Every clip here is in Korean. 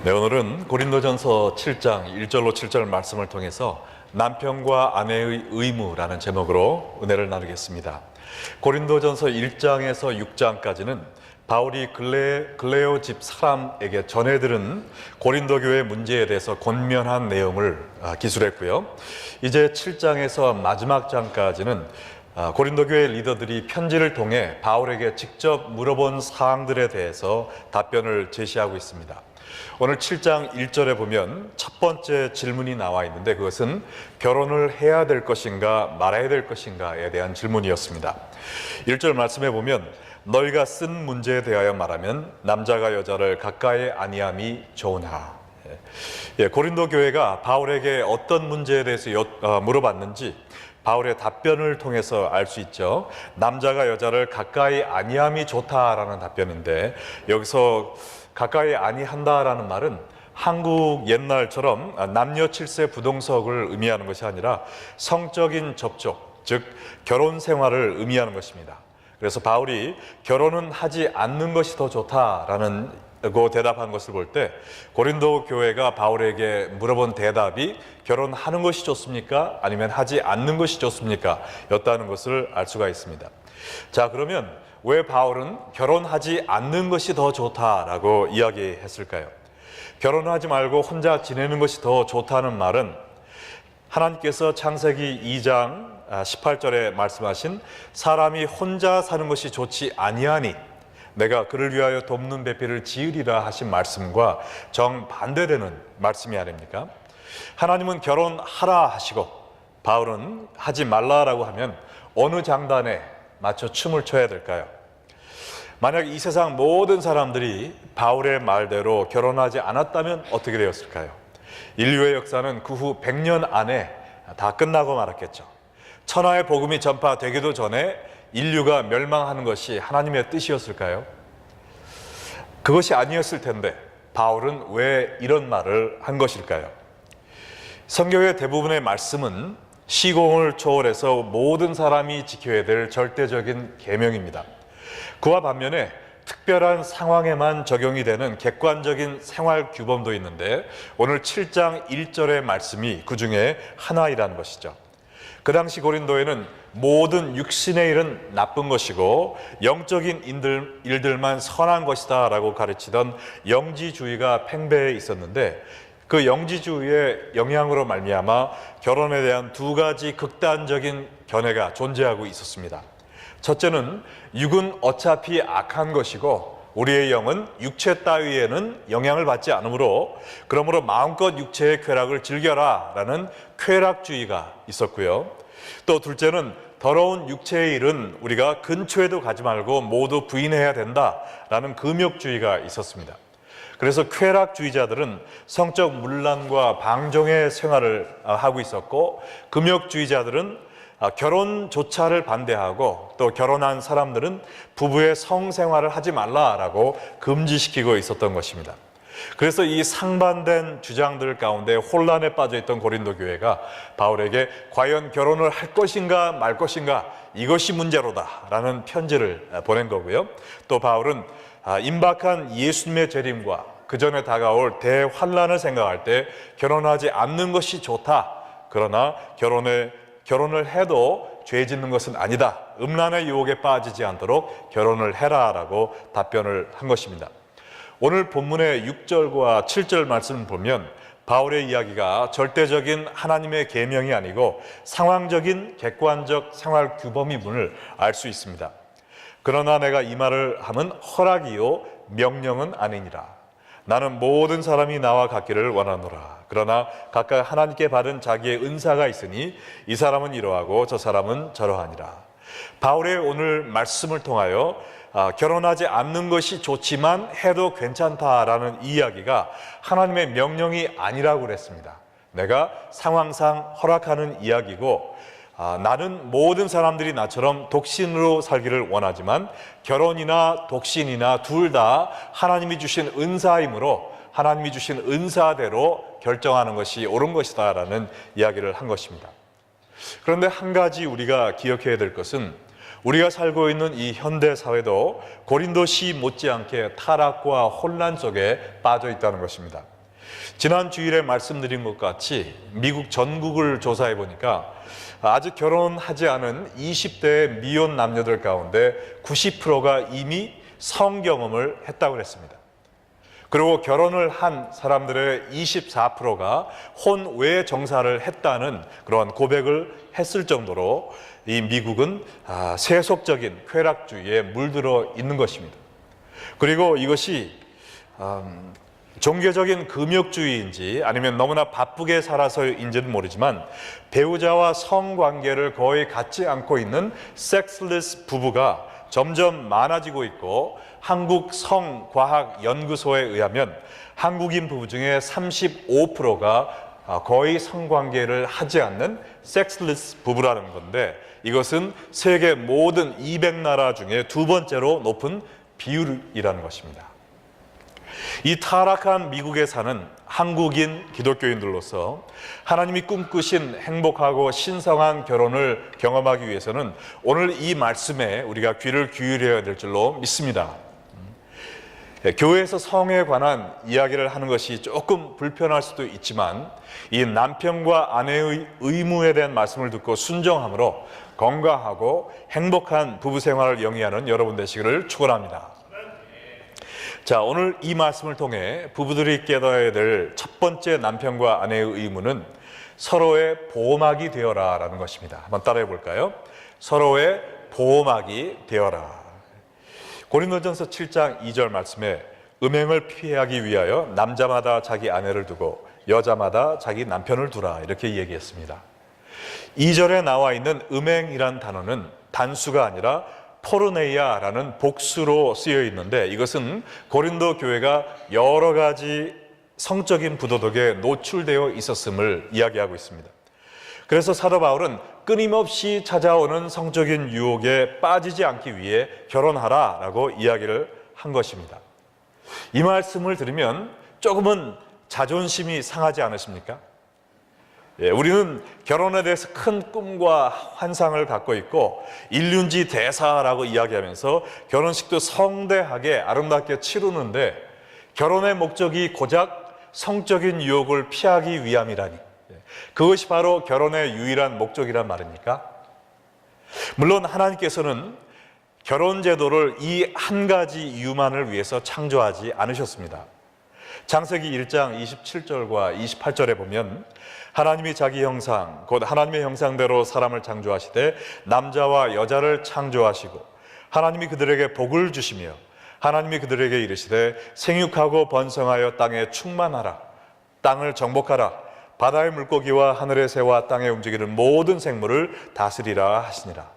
네, 오늘은 고린도전서 7장 1절로 7절 말씀을 통해서 남편과 아내의 의무라는 제목으로 은혜를 나누겠습니다. 고린도전서 1장에서 6장까지는 바울이 글레오 집 사람에게 전해들은 고린도 교회 문제에 대해서 권면한 내용을 기술했고요. 이제 7장에서 마지막 장까지는 고린도 교회 리더들이 편지를 통해 바울에게 직접 물어본 사항들에 대해서 답변을 제시하고 있습니다. 오늘 7장 1절에 보면 첫 번째 질문이 나와 있는데, 그것은 결혼을 해야 될 것인가 말아야 될 것인가에 대한 질문이었습니다. 1절 말씀에 보면 너희가 쓴 문제에 대하여 말하면 남자가 여자를 가까이 아니함이 좋으나. 고린도 교회가 바울에게 어떤 문제에 대해서 물어봤는지 바울의 답변을 통해서 알 수 있죠. 남자가 여자를 가까이 아니함이 좋다라는 답변인데, 여기서 가까이 아니한다라는 말은 한국 옛날처럼 남녀 칠세 부동석을 의미하는 것이 아니라 성적인 접촉, 즉 결혼 생활을 의미하는 것입니다. 그래서 바울이 결혼은 하지 않는 것이 더 좋다라는 대답한 것을 볼 때, 고린도 교회가 바울에게 물어본 대답이 결혼하는 것이 좋습니까? 아니면 하지 않는 것이 좋습니까? 였다는 것을 알 수가 있습니다. 자, 그러면 왜 바울은 결혼하지 않는 것이 더 좋다라고 이야기했을까요? 결혼하지 말고 혼자 지내는 것이 더 좋다는 말은 하나님께서 창세기 2장 18절에 말씀하신 사람이 혼자 사는 것이 좋지 아니하니 내가 그를 위하여 돕는 배필을 지으리라 하신 말씀과 정반대되는 말씀이 아닙니까? 하나님은 결혼하라 하시고 바울은 하지 말라라고 하면 어느 장단에 맞춰 춤을 춰야 될까요? 만약 이 세상 모든 사람들이 바울의 말대로 결혼하지 않았다면 어떻게 되었을까요? 인류의 역사는 그 후 100년 안에 다 끝나고 말았겠죠. 천하의 복음이 전파되기도 전에 인류가 멸망하는 것이 하나님의 뜻이었을까요? 그것이 아니었을 텐데 바울은 왜 이런 말을 한 것일까요? 성경의 대부분의 말씀은 시공을 초월해서 모든 사람이 지켜야 될 절대적인 계명입니다. 그와 반면에 특별한 상황에만 적용이 되는 객관적인 생활 규범도 있는데, 오늘 7장 1절의 말씀이 그 중에 하나이라는 것이죠. 그 당시 고린도에는 모든 육신의 일은 나쁜 것이고 영적인 일들만 선한 것이다 라고 가르치던 영지주의가 팽배해 있었는데, 그 영지주의의 영향으로 말미암아 결혼에 대한 두 가지 극단적인 견해가 존재하고 있었습니다. 첫째는 육은 어차피 악한 것이고 우리의 영은 육체 따위에는 영향을 받지 않으므로 그러므로 마음껏 육체의 쾌락을 즐겨라 라는 쾌락주의가 있었고요. 또 둘째는 더러운 육체의 일은 우리가 근처에도 가지 말고 모두 부인해야 된다라는 금욕주의가 있었습니다. 그래서 쾌락주의자들은 성적 문란과 방종의 생활을 하고 있었고, 금욕주의자들은 결혼조차를 반대하고, 또 결혼한 사람들은 부부의 성생활을 하지 말라라고 금지시키고 있었던 것입니다. 그래서 이 상반된 주장들 가운데 혼란에 빠져있던 고린도 교회가 바울에게 과연 결혼을 할 것인가 말 것인가, 이것이 문제로다 라는 편지를 보낸 거고요. 또 바울은 임박한 예수님의 재림과 그 전에 다가올 대환란을 생각할 때 결혼하지 않는 것이 좋다, 그러나 결혼을 해도 죄 짓는 것은 아니다, 음란의 유혹에 빠지지 않도록 결혼을 해라 라고 답변을 한 것입니다. 오늘 본문의 6절과 7절 말씀을 보면 바울의 이야기가 절대적인 하나님의 계명이 아니고 상황적인 객관적 생활 규범임을 알 수 있습니다. 그러나 내가 이 말을 함은 허락이요 명령은 아니니라. 나는 모든 사람이 나와 같기를 원하노라. 그러나 각각 하나님께 받은 자기의 은사가 있으니 이 사람은 이러하고 저 사람은 저러하니라. 바울의 오늘 말씀을 통하여 결혼하지 않는 것이 좋지만 해도 괜찮다라는 이야기가 하나님의 명령이 아니라고 그랬습니다. 내가 상황상 허락하는 이야기고, 나는 모든 사람들이 나처럼 독신으로 살기를 원하지만 결혼이나 독신이나 둘 다 하나님이 주신 은사이므로 하나님이 주신 은사대로 결정하는 것이 옳은 것이다 라는 이야기를 한 것입니다. 그런데 한 가지 우리가 기억해야 될 것은 우리가 살고 있는 이 현대 사회도 고린도시 못지않게 타락과 혼란 속에 빠져 있다는 것입니다. 지난 주일에 말씀드린 것 같이 미국 전국을 조사해 보니까 아직 결혼하지 않은 20대 미혼 남녀들 가운데 90%가 이미 성경험을 했다고 했습니다. 그리고 결혼을 한 사람들의 24%가 혼외 정사를 했다는 그러한 고백을 했을 정도로 이 미국은 세속적인 쾌락주의에 물들어 있는 것입니다. 그리고 이것이 종교적인 금욕주의인지 아니면 너무나 바쁘게 살아서인지는 모르지만 배우자와 성관계를 거의 갖지 않고 있는 섹스리스 부부가 점점 많아지고 있고 한국 성과학연구소에 의하면 한국인 부부 중에 35%가 거의 성관계를 하지 않는 섹스리스 부부라는 건데 이것은 세계 모든 200나라 중에 두 번째로 높은 비율이라는 것입니다. 이 타락한 미국에 사는 한국인 기독교인들로서 하나님이 꿈꾸신 행복하고 신성한 결혼을 경험하기 위해서는 오늘 이 말씀에 우리가 귀를 기울여야 될 줄로 믿습니다. 교회에서 성에 관한 이야기를 하는 것이 조금 불편할 수도 있지만 이 남편과 아내의 의무에 대한 말씀을 듣고 순종함으로 건강하고 행복한 부부 생활을 영위하는 여러분 되시기를 축원합니다. 자, 오늘 이 말씀을 통해 부부들이 깨달아야 될 첫 번째 남편과 아내의 의무는 서로의 보호막이 되어라 라는 것입니다. 한번 따라해 볼까요? 서로의 보호막이 되어라. 고린도전서 7장 2절 말씀에 음행을 피하기 위하여 남자마다 자기 아내를 두고 여자마다 자기 남편을 두라 이렇게 얘기했습니다. 2절에 나와 있는 음행이란 단어는 단수가 아니라 포르네이아라는 복수로 쓰여 있는데 이것은 고린도 교회가 여러 가지 성적인 부도덕에 노출되어 있었음을 이야기하고 있습니다. 그래서 사도 바울은 끊임없이 찾아오는 성적인 유혹에 빠지지 않기 위해 결혼하라라고 이야기를 한 것입니다. 이 말씀을 들으면 조금은 자존심이 상하지 않으십니까? 우리는 결혼에 대해서 큰 꿈과 환상을 갖고 있고 일륜지 대사라고 이야기하면서 결혼식도 성대하게 아름답게 치르는데 결혼의 목적이 고작 성적인 유혹을 피하기 위함이라니 그것이 바로 결혼의 유일한 목적이란 말입니까? 물론 하나님께서는 결혼 제도를 이 한 가지 이유만을 위해서 창조하지 않으셨습니다. 창세기 1장 27절과 28절에 보면 하나님이 자기 형상 곧 하나님의 형상대로 사람을 창조하시되 남자와 여자를 창조하시고 하나님이 그들에게 복을 주시며 하나님이 그들에게 이르시되 생육하고 번성하여 땅에 충만하라 땅을 정복하라 바다의 물고기와 하늘의 새와 땅에 움직이는 모든 생물을 다스리라 하시니라.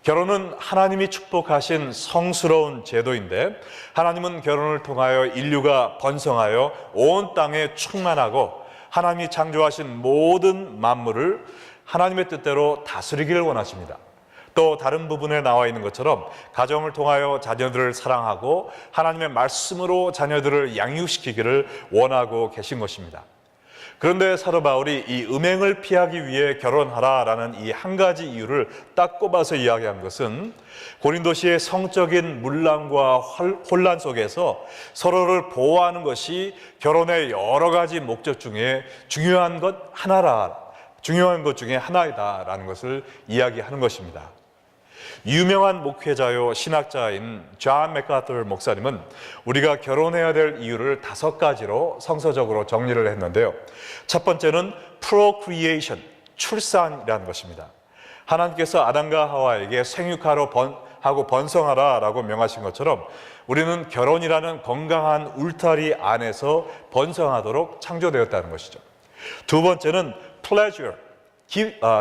결혼은 하나님이 축복하신 성스러운 제도인데 하나님은 결혼을 통하여 인류가 번성하여 온 땅에 충만하고 하나님이 창조하신 모든 만물을 하나님의 뜻대로 다스리기를 원하십니다. 또 다른 부분에 나와 있는 것처럼 가정을 통하여 자녀들을 사랑하고 하나님의 말씀으로 자녀들을 양육시키기를 원하고 계신 것입니다. 그런데 사도 바울이 이 음행을 피하기 위해 결혼하라라는 이 한 가지 이유를 딱 꼽아서 이야기한 것은 고린도시의 성적인 문란과 혼란 속에서 서로를 보호하는 것이 결혼의 여러 가지 목적 중에 중요한 것 중에 하나이다라는 것을 이야기하는 것입니다. 유명한 목회자요 신학자인 존 맥카터 목사님은 우리가 결혼해야 될 이유를 5가지로 성서적으로 정리를 했는데요. 첫 번째는 procreation, 출산이라는 것입니다. 하나님께서 아담과 하와에게 생육하고 번성하라라고 명하신 것처럼 우리는 결혼이라는 건강한 울타리 안에서 번성하도록 창조되었다는 것이죠. 두 번째는 pleasure,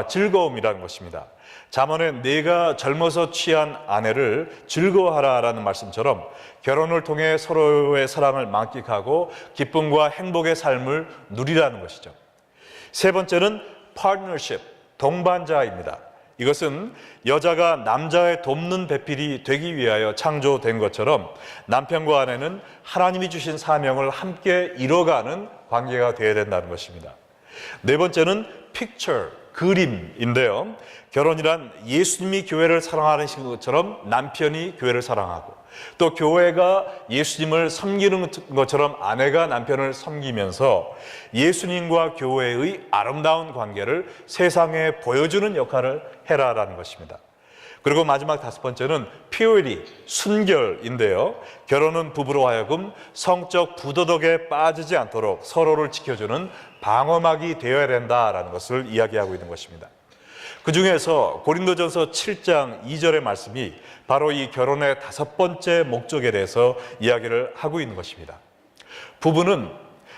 즐거움이라는 것입니다. 잠언에 내가 젊어서 취한 아내를 즐거워하라라는 말씀처럼 결혼을 통해 서로의 사랑을 만끽하고 기쁨과 행복의 삶을 누리라는 것이죠. 세 번째는 partnership, 동반자입니다. 이것은 여자가 남자의 돕는 배필이 되기 위하여 창조된 것처럼 남편과 아내는 하나님이 주신 사명을 함께 이뤄가는 관계가 되어야 된다는 것입니다. 네 번째는 picture, 그림인데요. 결혼이란 예수님이 교회를 사랑하는 것처럼 남편이 교회를 사랑하고, 또 교회가 예수님을 섬기는 것처럼 아내가 남편을 섬기면서 예수님과 교회의 아름다운 관계를 세상에 보여주는 역할을 해라라는 것입니다. 그리고 마지막 다섯 번째는 purity, 순결인데요. 결혼은 부부로 하여금 성적 부도덕에 빠지지 않도록 서로를 지켜주는 방어막이 되어야 된다라는 것을 이야기하고 있는 것입니다. 그 중에서 고린도전서 7장 2절의 말씀이 바로 이 결혼의 다섯 번째 목적에 대해서 이야기를 하고 있는 것입니다. 부부는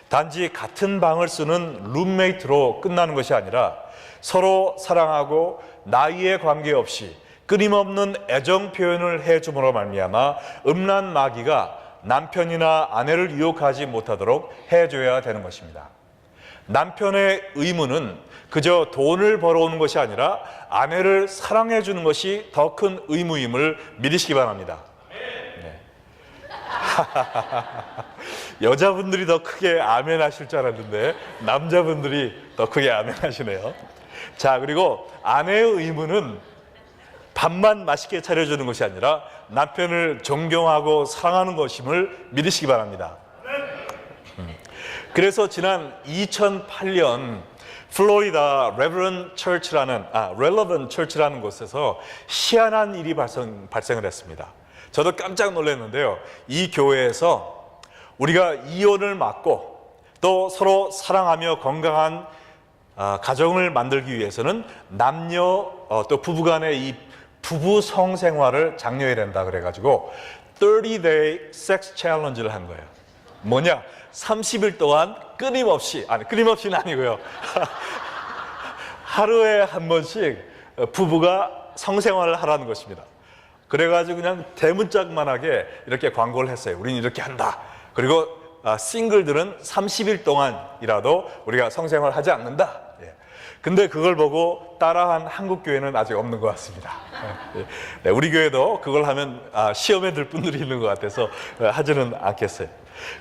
단지 같은 방을 쓰는 룸메이트로 끝나는 것이 아니라 서로 사랑하고 나이에 관계없이 끊임없는 애정 표현을 해줌으로 말미암아 음란 마귀가 남편이나 아내를 유혹하지 못하도록 해줘야 되는 것입니다. 남편의 의무는 그저 돈을 벌어오는 것이 아니라 아내를 사랑해 주는 것이 더 큰 의무임을 믿으시기 바랍니다. 네. 여자분들이 더 크게 아멘 하실 줄 알았는데 남자분들이 더 크게 아멘 하시네요. 자, 그리고 아내의 의무는 밥만 맛있게 차려주는 것이 아니라 남편을 존경하고 사랑하는 것임을 믿으시기 바랍니다. 그래서 지난 2008년 플로리다 Relevant Church라는 곳에서 희한한 일이 발생을 했습니다. 저도 깜짝 놀랐는데요. 이 교회에서 우리가 이혼을 막고 또 서로 사랑하며 건강한 가정을 만들기 위해서는 남녀 또 부부간의 이 부부 성생활을 장려해야 된다 그래가지고 30-day sex challenge를 한 거예요. 뭐냐? 30일 동안 끊임없이는 아니고요. 하루에 한 번씩 부부가 성생활을 하라는 것입니다. 그래가지고 그냥 대문짝만하게 이렇게 광고를 했어요. 우리는 이렇게 한다. 그리고 싱글들은 30일 동안이라도 우리가 성생활 하지 않는다. 근데 그걸 보고 따라한 한국 교회는 아직 없는 것 같습니다. 네, 우리 교회도 그걸 하면 시험에 들 분들이 있는 것 같아서 하지는 않겠어요.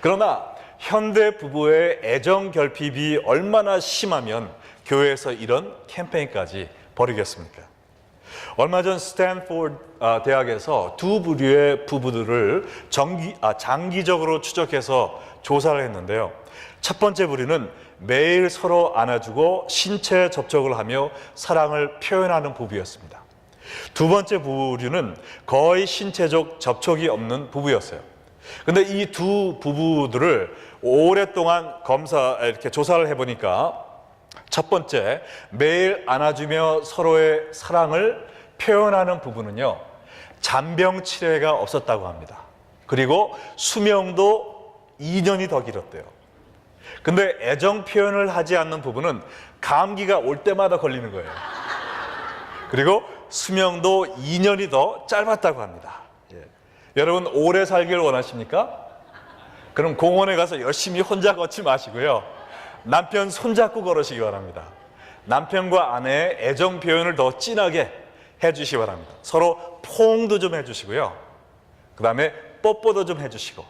그러나 현대 부부의 애정 결핍이 얼마나 심하면 교회에서 이런 캠페인까지 벌이겠습니까? 얼마 전 스탠포드 대학에서 두 부류의 부부들을 장기적으로 추적해서 조사를 했는데요. 첫 번째 부류는 매일 서로 안아주고 신체 접촉을 하며 사랑을 표현하는 부부였습니다. 두 번째 부류는 거의 신체적 접촉이 없는 부부였어요. 근데 이 두 부부들을 오랫동안 이렇게 조사를 해보니까 첫 번째, 매일 안아주며 서로의 사랑을 표현하는 부부는요, 잔병 치레가 없었다고 합니다. 그리고 수명도 2년이 더 길었대요. 근데 애정 표현을 하지 않는 부부는 감기가 올 때마다 걸리는 거예요. 그리고 수명도 2년이 더 짧았다고 합니다. 여러분, 오래 살길 원하십니까? 그럼 공원에 가서 열심히 혼자 걷지 마시고요, 남편 손잡고 걸으시기 바랍니다. 남편과 아내의 애정 표현을 더 진하게 해주시기 바랍니다. 서로 포옹도 좀 해주시고요, 그 다음에 뽀뽀도 좀 해주시고,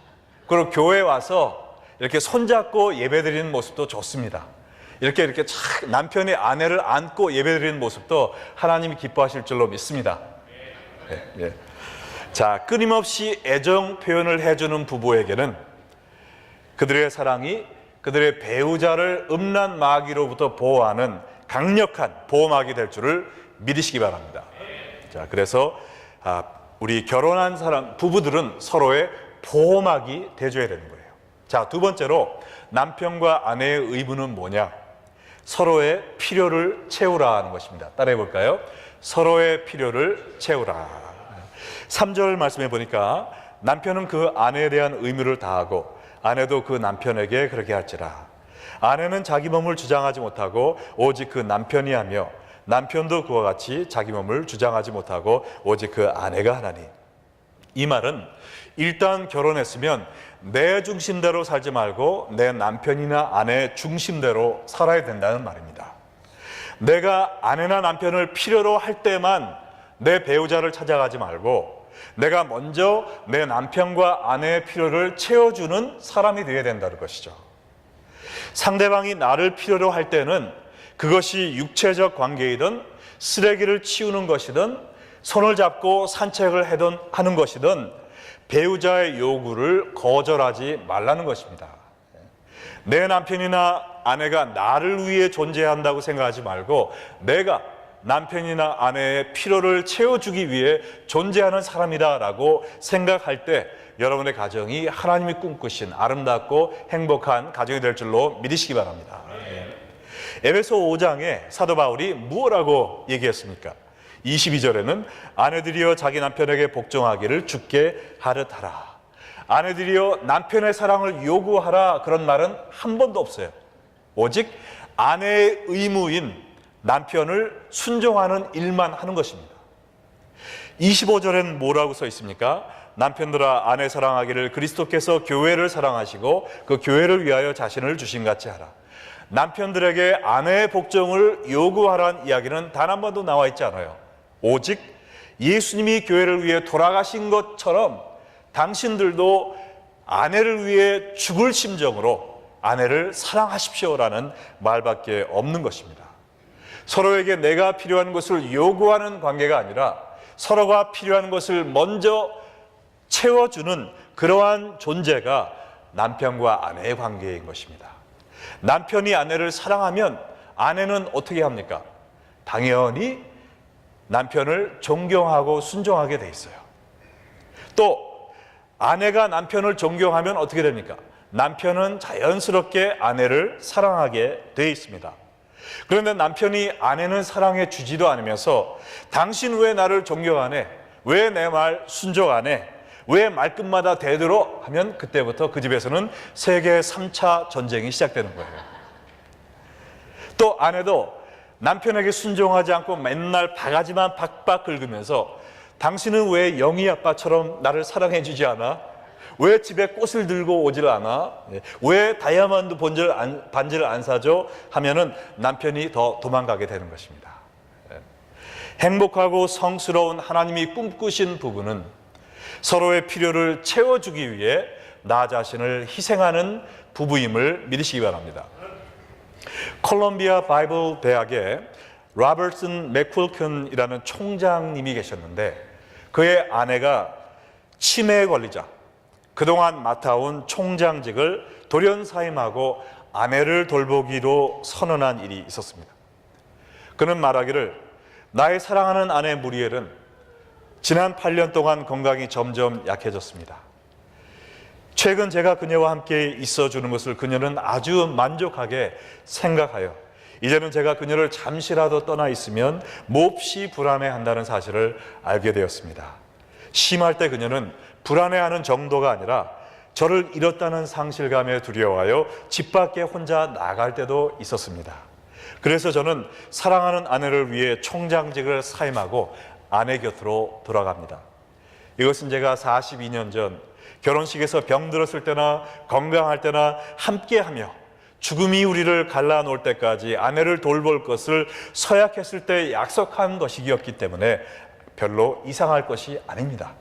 그리고 교회 와서 이렇게 손잡고 예배드리는 모습도 좋습니다. 이렇게 남편이 아내를 안고 예배드리는 모습도 하나님이 기뻐하실 줄로 믿습니다. 예. 자, 끊임없이 애정 표현을 해주는 부부에게는 그들의 사랑이 그들의 배우자를 음란 마귀로부터 보호하는 강력한 보호막이 될 줄을 믿으시기 바랍니다. 자, 그래서 우리 결혼한 부부들은 서로의 보호막이 돼줘야 되는 거예요. 자, 두 번째로 남편과 아내의 의무는 뭐냐? 서로의 필요를 채우라 하는 것입니다. 따라해 볼까요? 서로의 필요를 채우라. 3절 말씀해 보니까 남편은 그 아내에 대한 의무를 다하고 아내도 그 남편에게 그렇게 할지라. 아내는 자기 몸을 주장하지 못하고 오직 그 남편이 하며 남편도 그와 같이 자기 몸을 주장하지 못하고 오직 그 아내가 하나니. 이 말은 일단 결혼했으면 내 중심대로 살지 말고 내 남편이나 아내 중심대로 살아야 된다는 말입니다. 내가 아내나 남편을 필요로 할 때만 내 배우자를 찾아가지 말고 내가 먼저 내 남편과 아내의 필요를 채워주는 사람이 되어야 된다는 것이죠. 상대방이 나를 필요로 할 때는 그것이 육체적 관계이든 쓰레기를 치우는 것이든 손을 잡고 산책을 하는 것이든 배우자의 요구를 거절하지 말라는 것입니다. 내 남편이나 아내가 나를 위해 존재한다고 생각하지 말고 내가 남편이나 아내의 필요를 채워주기 위해 존재하는 사람이다라고 생각할 때 여러분의 가정이 하나님이 꿈꾸신 아름답고 행복한 가정이 될 줄로 믿으시기 바랍니다. 에베소 5장에 사도 바울이 무엇라고 얘기했습니까? 22절에는 아내들이여 자기 남편에게 복종하기를 주께 하듯하라. 아내들이여 남편의 사랑을 요구하라, 그런 말은 한 번도 없어요. 오직 아내의 의무인 남편을 순종하는 일만 하는 것입니다. 25절엔 뭐라고 써 있습니까? 남편들아 아내 사랑하기를 그리스도께서 교회를 사랑하시고 그 교회를 위하여 자신을 주신 같이 하라. 남편들에게 아내의 복종을 요구하라는 이야기는 단 한 번도 나와 있지 않아요. 오직 예수님이 교회를 위해 돌아가신 것처럼 당신들도 아내를 위해 죽을 심정으로 아내를 사랑하십시오라는 말밖에 없는 것입니다. 서로에게 내가 필요한 것을 요구하는 관계가 아니라 서로가 필요한 것을 먼저 채워주는 그러한 존재가 남편과 아내의 관계인 것입니다. 남편이 아내를 사랑하면 아내는 어떻게 합니까? 당연히 남편을 존경하고 순종하게 돼 있어요. 또 아내가 남편을 존경하면 어떻게 됩니까? 남편은 자연스럽게 아내를 사랑하게 돼 있습니다. 그런데 남편이 아내는 사랑해 주지도 않으면서 당신 왜 나를 존경하네? 왜 내 말 순종 안 해? 왜 말끝마다 대들어? 하면 그때부터 그 집에서는 세계 3차 전쟁이 시작되는 거예요. 또 아내도 남편에게 순종하지 않고 맨날 바가지만 박박 긁으면서 당신은 왜 영희 아빠처럼 나를 사랑해 주지 않아? 왜 집에 꽃을 들고 오질 않아? 왜 다이아몬드 반지를 안 사줘? 하면은 남편이 더 도망가게 되는 것입니다. 행복하고 성스러운 하나님이 꿈꾸신 부부는 서로의 필요를 채워주기 위해 나 자신을 희생하는 부부임을 믿으시기 바랍니다. 콜롬비아 바이블 대학에 로버슨 맥쿨큰이라는 총장님이 계셨는데 그의 아내가 치매에 걸리자 그동안 맡아온 총장직을 돌연사임하고 아내를 돌보기로 선언한 일이 있었습니다. 그는 말하기를 나의 사랑하는 아내 무리엘은 지난 8년 동안 건강이 점점 약해졌습니다. 최근 제가 그녀와 함께 있어주는 것을 그녀는 아주 만족하게 생각하여 이제는 제가 그녀를 잠시라도 떠나 있으면 몹시 불안해한다는 사실을 알게 되었습니다. 심할 때 그녀는 불안해하는 정도가 아니라 저를 잃었다는 상실감에 두려워하여 집 밖에 혼자 나갈 때도 있었습니다. 그래서 저는 사랑하는 아내를 위해 총장직을 사임하고 아내 곁으로 돌아갑니다. 이것은 제가 42년 전 결혼식에서 병들었을 때나 건강할 때나 함께하며 죽음이 우리를 갈라놓을 때까지 아내를 돌볼 것을 서약했을 때 약속한 것이었기 때문에 별로 이상할 것이 아닙니다.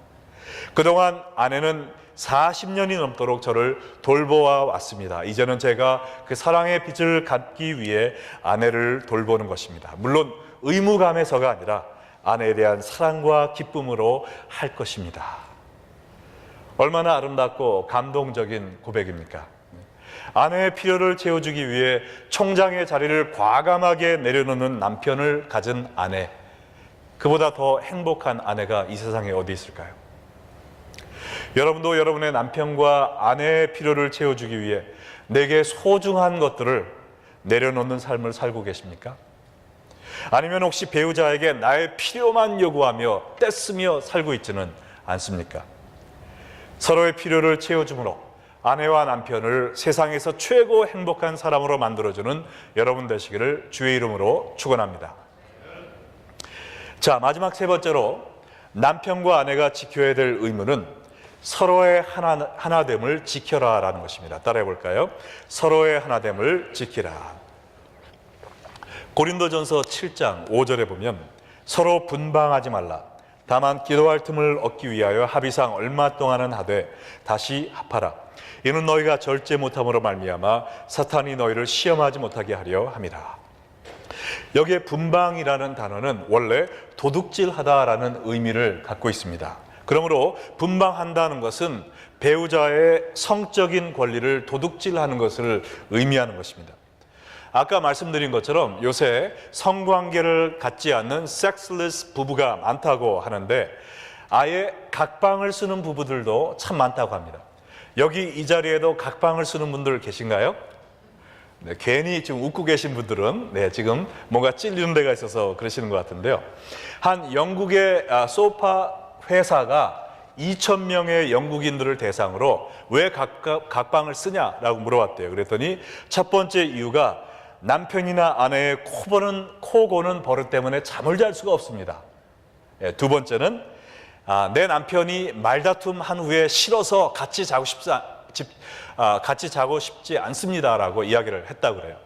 그동안 아내는 40년이 넘도록 저를 돌보아 왔습니다. 이제는 제가 그 사랑의 빚을 갚기 위해 아내를 돌보는 것입니다. 물론 의무감에서가 아니라 아내에 대한 사랑과 기쁨으로 할 것입니다. 얼마나 아름답고 감동적인 고백입니까? 아내의 필요를 채워주기 위해 총장의 자리를 과감하게 내려놓는 남편을 가진 아내, 그보다 더 행복한 아내가 이 세상에 어디 있을까요? 여러분도 여러분의 남편과 아내의 필요를 채워주기 위해 내게 소중한 것들을 내려놓는 삶을 살고 계십니까? 아니면 혹시 배우자에게 나의 필요만 요구하며 떼쓰며 살고 있지는 않습니까? 서로의 필요를 채워줌으로 아내와 남편을 세상에서 최고 행복한 사람으로 만들어주는 여러분 되시기를 주의 이름으로 축원합니다. 자, 마지막 세 번째로 남편과 아내가 지켜야 될 의무는 서로의 하나됨을 지켜라라는 것입니다. 따라해 볼까요? 서로의 하나됨을 지키라. 고린도전서 7장 5절에 보면 서로 분방하지 말라. 다만 기도할 틈을 얻기 위하여 합의상 얼마 동안은 하되 다시 합하라. 이는 너희가 절제 못함으로 말미암아 사탄이 너희를 시험하지 못하게 하려 함이라. 여기에 분방이라는 단어는 원래 도둑질하다라는 의미를 갖고 있습니다. 그러므로 분방한다는 것은 배우자의 성적인 권리를 도둑질하는 것을 의미하는 것입니다. 아까 말씀드린 것처럼 요새 성관계를 갖지 않는 섹스리스 부부가 많다고 하는데 아예 각방을 쓰는 부부들도 참 많다고 합니다. 여기 이 자리에도 각방을 쓰는 분들 계신가요? 네, 괜히 지금 웃고 계신 분들은 지금 뭔가 찔리는 데가 있어서 그러시는 것 같은데요. 한 영국의 소파 회사가 2,000명의 영국인들을 대상으로 왜 각방을 쓰냐라고 물어봤대요. 그랬더니 첫 번째 이유가 남편이나 아내의 코 고는 버릇 때문에 잠을 잘 수가 없습니다. 두 번째는 내 남편이 말다툼 한 후에 싫어서 같이 자고 싶지 않습니다라고 이야기를 했다고 그래요.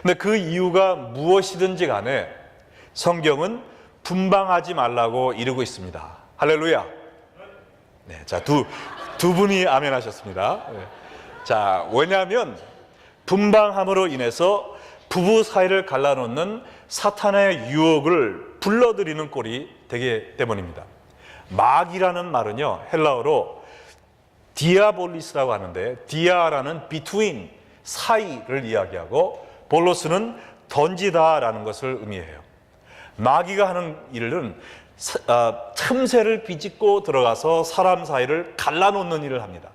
근데 그 이유가 무엇이든지 간에 성경은 분방하지 말라고 이르고 있습니다. 할렐루야. 네, 자, 두 분이 아멘 하셨습니다. 자, 왜냐하면 분방함으로 인해서 부부 사이를 갈라놓는 사탄의 유혹을 불러들이는 꼴이 되기 때문입니다. 마귀라는 말은요, 헬라어로 디아볼리스라고 하는데, 디아라는 between, 사이를 이야기하고 볼로스는 던지다라는 것을 의미해요. 마귀가 하는 일은 틈새를 비집고 들어가서 사람 사이를 갈라놓는 일을 합니다.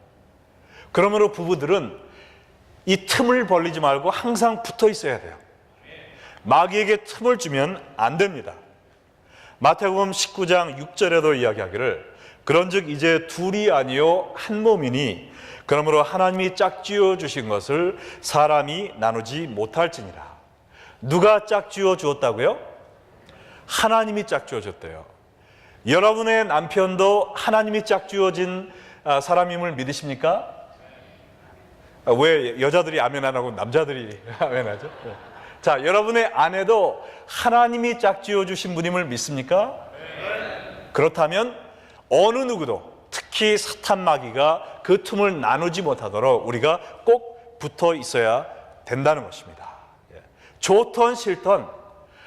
그러므로 부부들은 이 틈을 벌리지 말고 항상 붙어 있어야 돼요. 마귀에게 틈을 주면 안 됩니다. 마태복음 19장 6절에도 이야기하기를 그런즉 이제 둘이 아니요 한 몸이니 그러므로 하나님이 짝지어 주신 것을 사람이 나누지 못할지니라. 누가 짝지어 주었다고요? 하나님이 짝지어 줬대요. 여러분의 남편도 하나님이 짝지어진 사람임을 믿으십니까? 왜 여자들이 아멘 안 하고 남자들이 아멘 하죠? 자, 여러분의 아내도 하나님이 짝지어 주신 분임을 믿습니까? 그렇다면 어느 누구도, 특히 사탄 마귀가 그 틈을 나누지 못하도록 우리가 꼭 붙어 있어야 된다는 것입니다. 좋던 싫던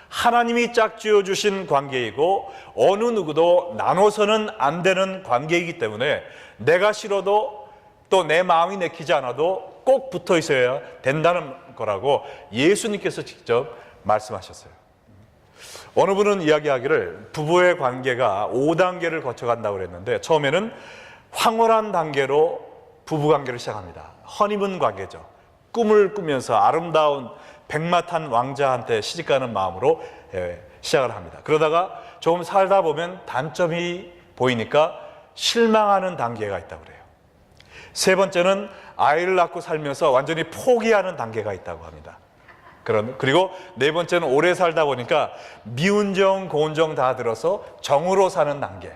하나님이 짝지어 주신 관계이고 어느 누구도 나눠서는 안 되는 관계이기 때문에 내가 싫어도 또 내 마음이 내키지 않아도 꼭 붙어 있어야 된다는 거라고 예수님께서 직접 말씀하셨어요. 어느 분은 이야기하기를 부부의 관계가 5단계를 거쳐간다고 그랬는데 처음에는 황홀한 단계로 부부관계를 시작합니다. 허니문 관계죠. 꿈을 꾸면서 아름다운 백마탄 왕자한테 시집가는 마음으로 시작을 합니다. 그러다가 조금 살다 보면 단점이 보이니까 실망하는 단계가 있다고 그래요. 세 번째는 아이를 낳고 살면서 완전히 포기하는 단계가 있다고 합니다. 그리고 네 번째는 오래 살다 보니까 미운 정, 고운 정 다 들어서 정으로 사는 단계.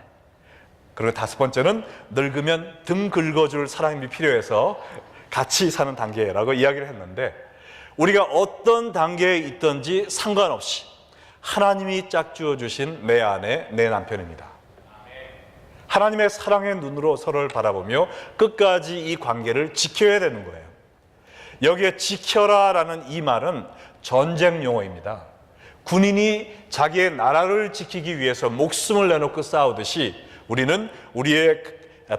그리고 다섯 번째는 늙으면 등 긁어줄 사람이 필요해서 같이 사는 단계라고 이야기를 했는데 우리가 어떤 단계에 있든지 상관없이 하나님이 짝지어 주신 내 아내, 내 남편입니다. 하나님의 사랑의 눈으로 서로를 바라보며 끝까지 이 관계를 지켜야 되는 거예요. 여기에 지켜라라는 이 말은 전쟁 용어입니다. 군인이 자기의 나라를 지키기 위해서 목숨을 내놓고 싸우듯이 우리는 우리의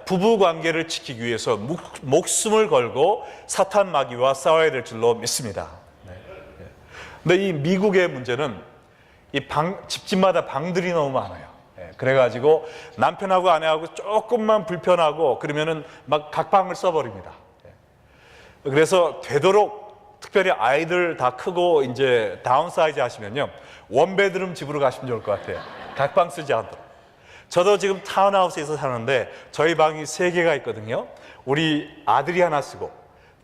부부 관계를 지키기 위해서 목숨을 걸고 사탄 마귀와 싸워야 될 줄로 믿습니다. 근데 이 미국의 문제는 집집마다 방들이 너무 많아요. 그래가지고 남편하고 아내하고 조금만 불편하고 그러면은 막 각방을 써버립니다. 그래서 되도록 특별히 아이들 다 크고 이제 다운사이즈 하시면요 원베드룸 집으로 가시면 좋을 것 같아요. 각방 쓰지 않도록. 저도 지금 타운하우스에서 사는데 저희 방이 3개가 있거든요. 우리 아들이 하나 쓰고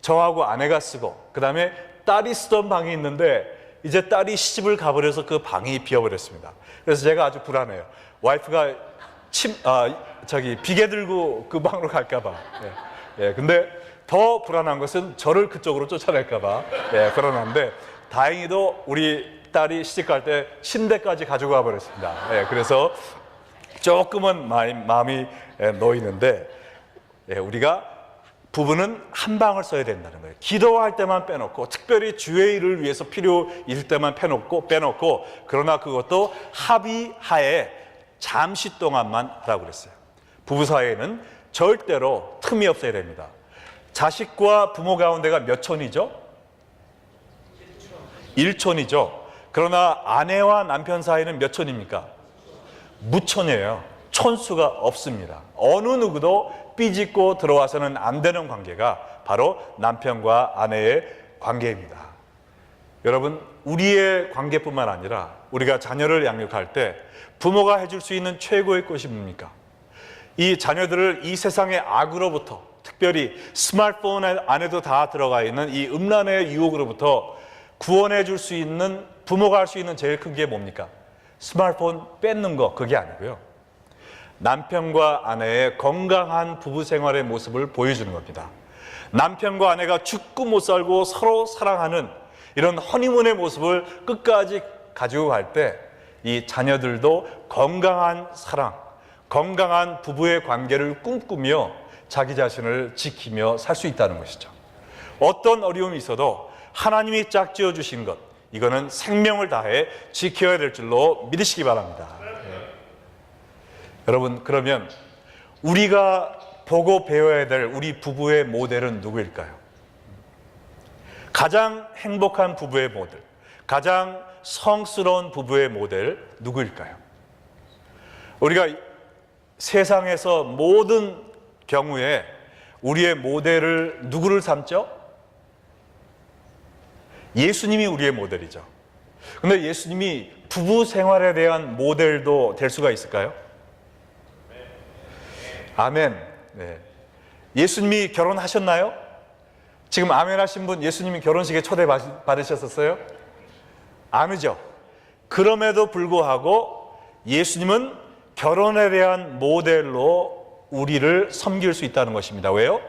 저하고 아내가 쓰고 그 다음에 딸이 쓰던 방이 있는데 이제 딸이 시집을 가버려서 그 방이 비어버렸습니다. 그래서 제가 아주 불안해요. 와이프가 비계 들고 그 방으로 갈까봐. 근데 더 불안한 것은 저를 그쪽으로 쫓아낼까봐 불안한데 다행히도 우리 딸이 시집 갈 때 침대까지 가지고 가버렸습니다. 그래서 조금은 마음이 놓이는데 우리가 부부는 한 방을 써야 된다는 거예요. 기도할 때만 빼놓고, 특별히 주의 일을 위해서 필요일 때만 빼놓고, 그러나 그것도 합의하에 잠시 동안만 하라고 그랬어요. 부부 사이에는 절대로 틈이 없어야 됩니다. 자식과 부모 가운데가 몇 촌이죠? 1촌이죠. 그러나 아내와 남편 사이는 몇 촌입니까? 무촌이에요. 촌수가 없습니다. 어느 누구도 삐짓고 들어와서는 안 되는 관계가 바로 남편과 아내의 관계입니다. 여러분, 우리의 관계뿐만 아니라 우리가 자녀를 양육할 때 부모가 해줄 수 있는 최고의 것이 뭡니까? 이 자녀들을 이 세상의 악으로부터, 특별히 스마트폰 안에도 다 들어가 있는 이 음란의 유혹으로부터 구원해 줄 수 있는, 부모가 할 수 있는 제일 큰 게 뭡니까? 스마트폰 뺏는 거, 그게 아니고요, 남편과 아내의 건강한 부부 생활의 모습을 보여주는 겁니다. 남편과 아내가 죽고 못 살고 서로 사랑하는 이런 허니문의 모습을 끝까지 가지고 갈 때 이 자녀들도 건강한 사랑, 건강한 부부의 관계를 꿈꾸며 자기 자신을 지키며 살 수 있다는 것이죠. 어떤 어려움이 있어도 하나님이 짝지어 주신 것, 이거는 생명을 다해 지켜야 될 줄로 믿으시기 바랍니다. 여러분, 그러면 우리가 보고 배워야 될 우리 부부의 모델은 누구일까요? 가장 행복한 부부의 모델, 가장 성스러운 부부의 모델 누구일까요? 우리가 세상에서 모든 경우에 우리의 모델을 누구를 삼죠? 예수님이 우리의 모델이죠. 그런데 예수님이 부부 생활에 대한 모델도 될 수가 있을까요? 아멘. 네. 예수님이 결혼하셨나요? 지금 아멘 하신 분, 예수님이 결혼식에 초대받으셨었어요? 아니죠. 그럼에도 불구하고 예수님은 결혼에 대한 모델로 우리를 섬길 수 있다는 것입니다. 왜요?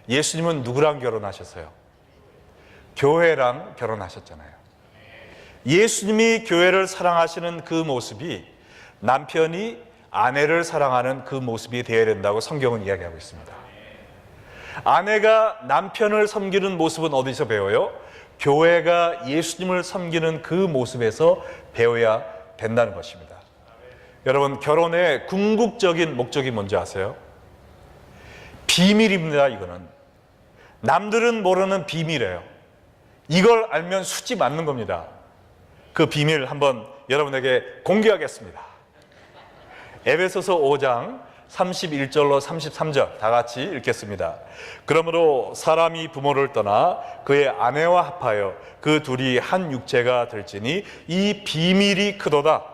예수님은 누구랑 결혼하셨어요? 교회랑 결혼하셨잖아요. 예수님이 교회를 사랑하시는 그 모습이 남편이 아내를 사랑하는 그 모습이 되어야 된다고 성경은 이야기하고 있습니다. 아내가 남편을 섬기는 모습은 어디서 배워요? 교회가 예수님을 섬기는 그 모습에서 배워야 된다는 것입니다. 여러분, 결혼의 궁극적인 목적이 뭔지 아세요? 비밀입니다. 이거는 남들은 모르는 비밀이에요. 이걸 알면 수지 맞는 겁니다. 그 비밀 한번 여러분에게 공개하겠습니다. 에베소서 5장 31절로 33절 다 같이 읽겠습니다. 그러므로 사람이 부모를 떠나 그의 아내와 합하여 그 둘이 한 육체가 될지니 이 비밀이 크도다.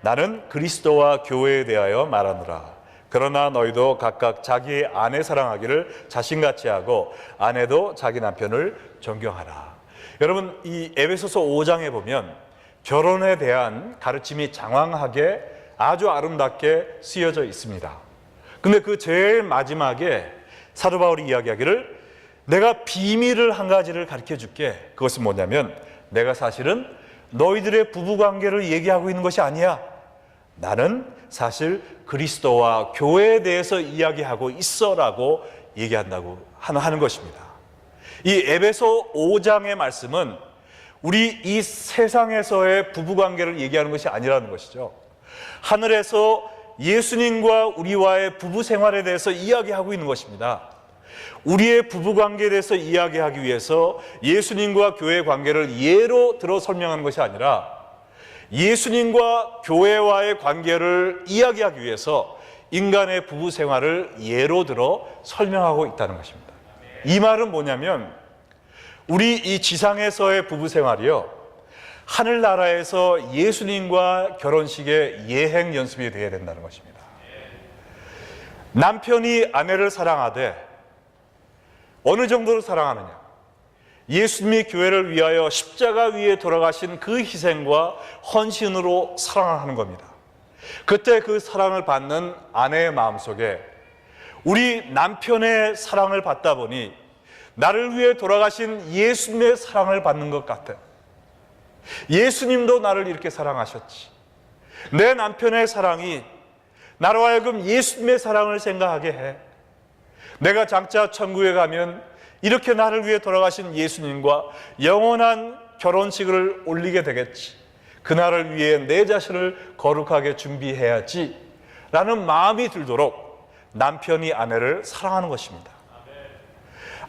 나는 그리스도와 교회에 대하여 말하노라. 그러나 너희도 각각 자기의 아내 사랑하기를 자신같이 하고 아내도 자기 남편을 존경하라. 여러분, 이 에베소서 5장에 보면 결혼에 대한 가르침이 장황하게 아주 아름답게 쓰여져 있습니다. 근데 그 제일 마지막에 사도 바울이 이야기하기를 내가 비밀을 한 가지를 가르쳐 줄게. 그것은 뭐냐면 내가 사실은 너희들의 부부관계를 얘기하고 있는 것이 아니야. 나는 사실 그리스도와 교회에 대해서 이야기하고 있어라고 얘기한다고 하는 것입니다. 이 에베소 5장의 말씀은 우리 이 세상에서의 부부관계를 얘기하는 것이 아니라는 것이죠. 하늘에서 예수님과 우리와의 부부 생활에 대해서 이야기하고 있는 것입니다. 우리의 부부관계에 대해서 이야기하기 위해서 예수님과 교회의 관계를 예로 들어 설명하는 것이 아니라 예수님과 교회와의 관계를 이야기하기 위해서 인간의 부부 생활을 예로 들어 설명하고 있다는 것입니다. 이 말은 뭐냐면 우리 이 지상에서의 부부 생활이요, 하늘나라에서 예수님과 결혼식의 예행 연습이 되어야 된다는 것입니다. 남편이 아내를 사랑하되 어느 정도로 사랑하느냐? 예수님이 교회를 위하여 십자가 위에 돌아가신 그 희생과 헌신으로 사랑을 하는 겁니다. 그때 그 사랑을 받는 아내의 마음속에 우리 남편의 사랑을 받다 보니 나를 위해 돌아가신 예수님의 사랑을 받는 것 같아요. 예수님도 나를 이렇게 사랑하셨지. 내 남편의 사랑이 나로 하여금 예수님의 사랑을 생각하게 해. 내가 장차 천국에 가면 이렇게 나를 위해 돌아가신 예수님과 영원한 결혼식을 올리게 되겠지. 그날을 위해 내 자신을 거룩하게 준비해야지 라는 마음이 들도록 남편이 아내를 사랑하는 것입니다.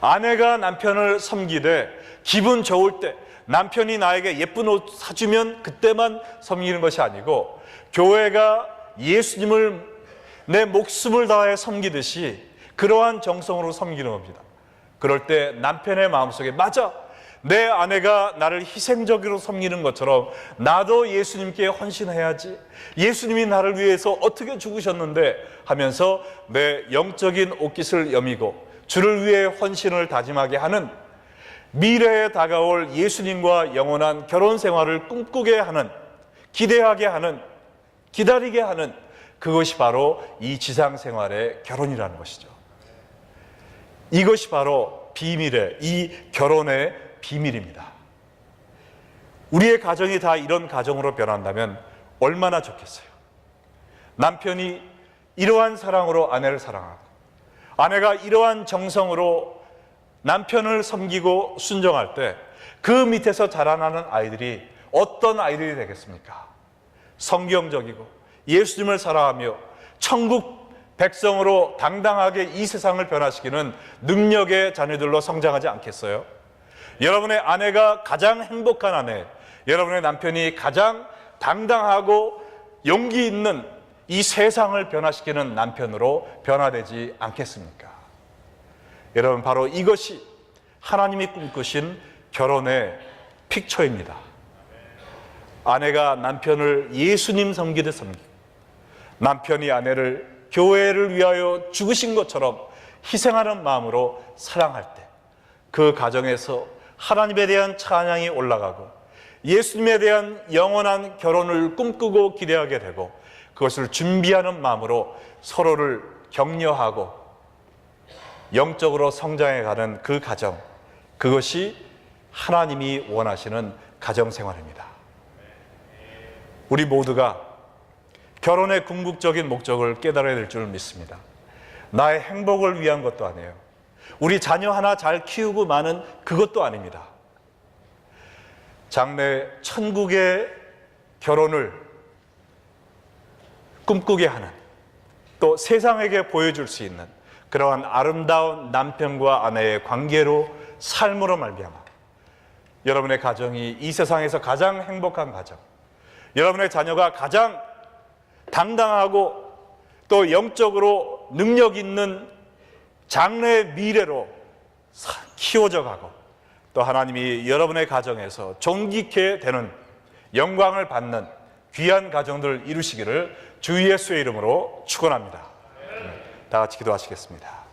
아내가 남편을 섬기되 기분 좋을 때 남편이 나에게 예쁜 옷 사주면 그때만 섬기는 것이 아니고 교회가 예수님을 내 목숨을 다해 섬기듯이 그러한 정성으로 섬기는 겁니다. 그럴 때 남편의 마음속에 맞아, 내 아내가 나를 희생적으로 섬기는 것처럼 나도 예수님께 헌신해야지, 예수님이 나를 위해서 어떻게 죽으셨는데 하면서 내 영적인 옷깃을 여미고 주를 위해 헌신을 다짐하게 하는, 미래에 다가올 예수님과 영원한 결혼 생활을 꿈꾸게 하는, 기대하게 하는, 기다리게 하는, 그것이 바로 이 지상 생활의 결혼이라는 것이죠. 이것이 바로 비밀의, 이 결혼의 비밀입니다. 우리의 가정이 다 이런 가정으로 변한다면 얼마나 좋겠어요. 남편이 이러한 사랑으로 아내를 사랑하고, 아내가 이러한 정성으로 남편을 섬기고 순종할 때 그 밑에서 자라나는 아이들이 어떤 아이들이 되겠습니까? 성경적이고 예수님을 사랑하며 천국 백성으로 당당하게 이 세상을 변화시키는 능력의 자녀들로 성장하지 않겠어요? 여러분의 아내가 가장 행복한 아내, 여러분의 남편이 가장 당당하고 용기 있는 이 세상을 변화시키는 남편으로 변화되지 않겠습니까? 여러분, 바로 이것이 하나님이 꿈꾸신 결혼의 픽처입니다. 아내가 남편을 예수님 섬기듯 섬기고, 남편이 아내를 교회를 위하여 죽으신 것처럼 희생하는 마음으로 사랑할 때 그 가정에서 하나님에 대한 찬양이 올라가고 예수님에 대한 영원한 결혼을 꿈꾸고 기대하게 되고, 그것을 준비하는 마음으로 서로를 격려하고 영적으로 성장해가는 그 가정, 그것이 하나님이 원하시는 가정생활입니다. 우리 모두가 결혼의 궁극적인 목적을 깨달아야 될 줄 믿습니다. 나의 행복을 위한 것도 아니에요. 우리 자녀 하나 잘 키우고 마는 그것도 아닙니다. 장래 천국의 결혼을 꿈꾸게 하는, 또 세상에게 보여줄 수 있는 그러한 아름다운 남편과 아내의 관계로, 삶으로 말미암아 여러분의 가정이 이 세상에서 가장 행복한 가정, 여러분의 자녀가 가장 당당하고 또 영적으로 능력 있는 장래의 미래로 키워져 가고, 또 하나님이 여러분의 가정에서 존귀케 되는, 영광을 받는 귀한 가정들 이루시기를 주 예수의 이름으로 축원합니다. 다 같이 기도하시겠습니다.